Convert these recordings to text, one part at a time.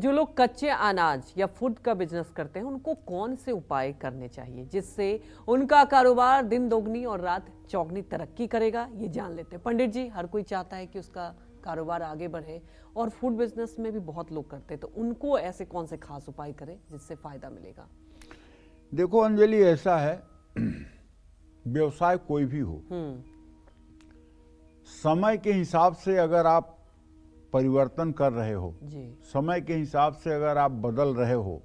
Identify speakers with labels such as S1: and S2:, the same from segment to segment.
S1: जो लोग कच्चे अनाज या फूड का बिजनेस करते हैं उनको कौन से उपाय करने चाहिए जिससे उनका कारोबार दिन दोगुनी और रात चौगुनी तरक्की करेगा, ये जान लेते हैं। पंडित जी, हर कोई चाहता है कि उसका कारोबार आगे बढ़े और फूड बिजनेस में भी बहुत लोग करते हैं, तो उनको ऐसे कौन से खास उपाय करें जिससे फायदा मिलेगा?
S2: देखो अंजलि, ऐसा है व्यवसाय कोई भी हो, समय के हिसाब से अगर आप परिवर्तन कर रहे हो
S1: जी।
S2: समय के हिसाब से अगर आप बदल रहे हो,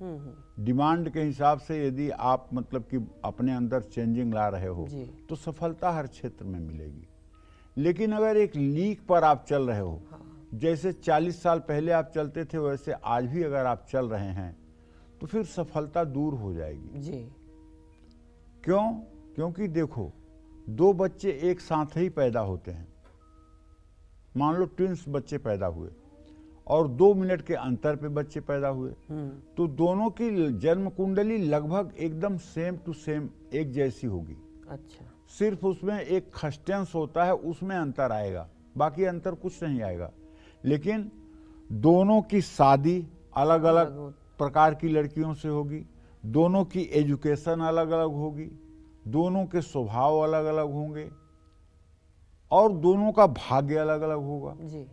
S2: डिमांड के हिसाब से यदि आप मतलब कि अपने अंदर चेंजिंग ला रहे हो तो सफलता हर क्षेत्र में मिलेगी। लेकिन अगर एक लीक पर आप चल रहे हो, जैसे 40 साल पहले आप चलते थे वैसे आज भी अगर आप चल रहे हैं तो फिर सफलता दूर हो जाएगी
S1: जी।
S2: क्यों? क्योंकि देखो, दो बच्चे एक साथ ही पैदा होते हैं, मान लो ट्विंस बच्चे पैदा हुए और 2 मिनट के अंतर पे बच्चे पैदा हुए, तो दोनों की जन्म कुंडली लगभग एकदम सेम टू सेम एक जैसी होगी।
S1: अच्छा।
S2: सिर्फ उसमें एक खस्टेंस होता है, उसमें अंतर आएगा, बाकी अंतर कुछ नहीं आएगा। लेकिन दोनों की शादी अलग अलग प्रकार की लड़कियों से होगी, दोनों की एजुकेशन अलग अलग होगी, दोनों के स्वभाव अलग अलग होंगे और दोनों का भाग्य अलग अलग होगा
S1: जी।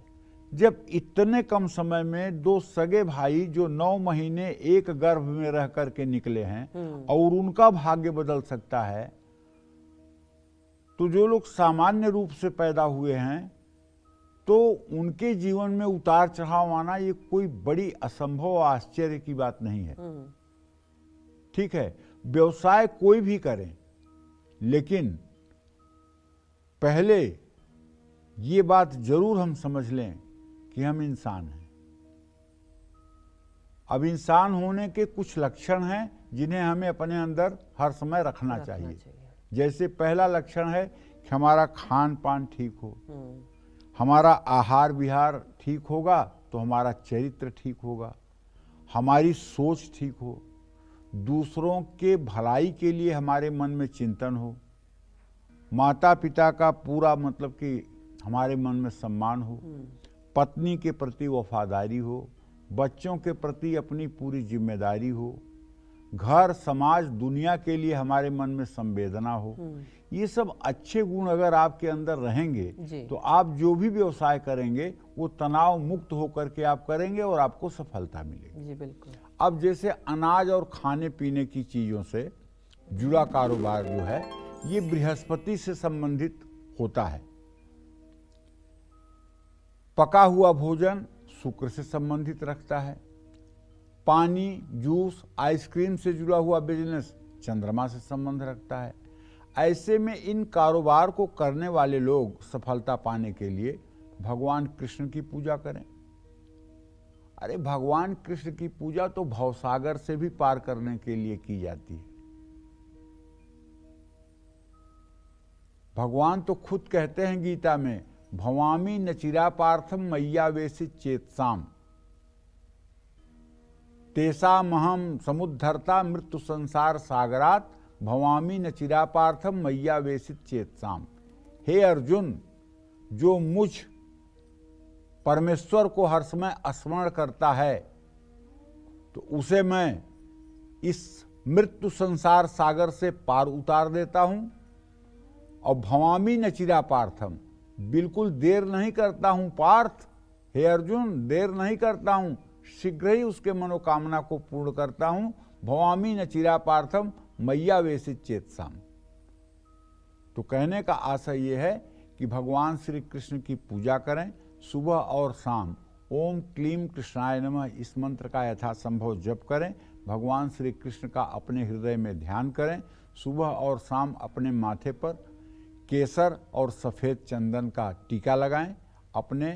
S2: जब इतने कम समय में दो सगे भाई जो 9 महीने एक गर्भ में रह करके निकले हैं और उनका भाग्य बदल सकता है, तो जो लोग सामान्य रूप से पैदा हुए हैं तो उनके जीवन में उतार चढ़ाव आना ये कोई बड़ी असंभव आश्चर्य की बात नहीं है। ठीक है, व्यवसाय कोई भी करें, लेकिन पहले ये बात जरूर हम समझ लें कि हम इंसान हैं। अब इंसान होने के कुछ लक्षण हैं जिन्हें हमें अपने अंदर हर समय रखना चाहिए। जैसे पहला लक्षण है कि हमारा खान पान ठीक हो, हमारा आहार विहार ठीक होगा तो हमारा चरित्र ठीक होगा, हमारी सोच ठीक हो, दूसरों के भलाई के लिए हमारे मन में चिंतन हो, माता पिता का पूरा मतलब कि हमारे मन में सम्मान हो, पत्नी के प्रति वफादारी हो, बच्चों के प्रति अपनी पूरी जिम्मेदारी हो, घर समाज दुनिया के लिए हमारे मन में संवेदना हो। ये सब अच्छे गुण अगर आपके अंदर रहेंगे तो आप जो भी व्यवसाय करेंगे वो तनाव मुक्त होकर के आप करेंगे और आपको सफलता मिलेगी।
S1: जी बिल्कुल।
S2: अब जैसे अनाज और खाने पीने की चीजों से जुड़ा कारोबार जो है ये बृहस्पति से संबंधित होता है। पका हुआ भोजन शुक्र से संबंधित रखता है, पानी, जूस, आइसक्रीम से जुड़ा हुआ बिजनेस चंद्रमा से संबंध रखता है। ऐसे में इन कारोबार को करने वाले लोग सफलता पाने के लिए भगवान कृष्ण की पूजा करें। अरे भगवान कृष्ण की पूजा तो भवसागर से भी पार करने के लिए की जाती है। भगवान तो खुद कहते हैं गीता में, भवामी न चिरापार्थम मय्यावेशित चेतसाम तेषामहं समुद्धरता मृत्यु संसार सागरात भवामी न चिरापार्थम मय्यावेशित चेतसाम। हे अर्जुन, जो मुझ परमेश्वर को हर समय स्मरण करता है तो उसे मैं इस मृत्यु संसार सागर से पार उतार देता हूं। और भवामी न चिरापार्थम, बिल्कुल देर नहीं करता हूं पार्थ, हे अर्जुन देर नहीं करता हूं, शीघ्र ही उसके मनोकामना को पूर्ण करता हूं। भवामी न चिरापार्थम मय्यावेशित चेतसाम। तो कहने का आशय यह है कि भगवान श्री कृष्ण की पूजा करें, सुबह और शाम ओम क्लीम कृष्णाय नमः इस मंत्र का यथासंभव जप करें, भगवान श्री कृष्ण का अपने हृदय में ध्यान करें, सुबह और शाम अपने माथे पर केसर और सफ़ेद चंदन का टीका लगाएं, अपने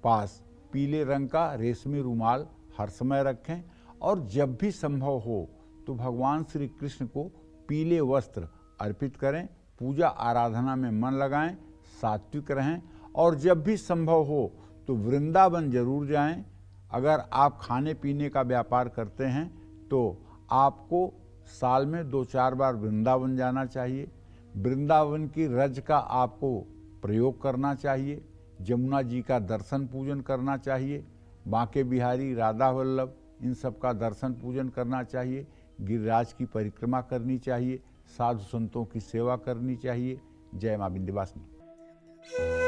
S2: पास पीले रंग का रेशमी रुमाल हर समय रखें और जब भी संभव हो तो भगवान श्री कृष्ण को पीले वस्त्र अर्पित करें, पूजा आराधना में मन लगाएं, सात्विक रहें और जब भी संभव हो तो वृंदावन जरूर जाएं। अगर आप खाने पीने का व्यापार करते हैं तो आपको साल में 2-4 बार वृंदावन जाना चाहिए। वृंदावन की रज का आपको प्रयोग करना चाहिए, जमुना जी का दर्शन पूजन करना चाहिए, बांके बिहारी, राधा वल्लभ, इन सब का दर्शन पूजन करना चाहिए, गिरिराज की परिक्रमा करनी चाहिए, साधु संतों की सेवा करनी चाहिए। जय मां विंध्यवासिनी।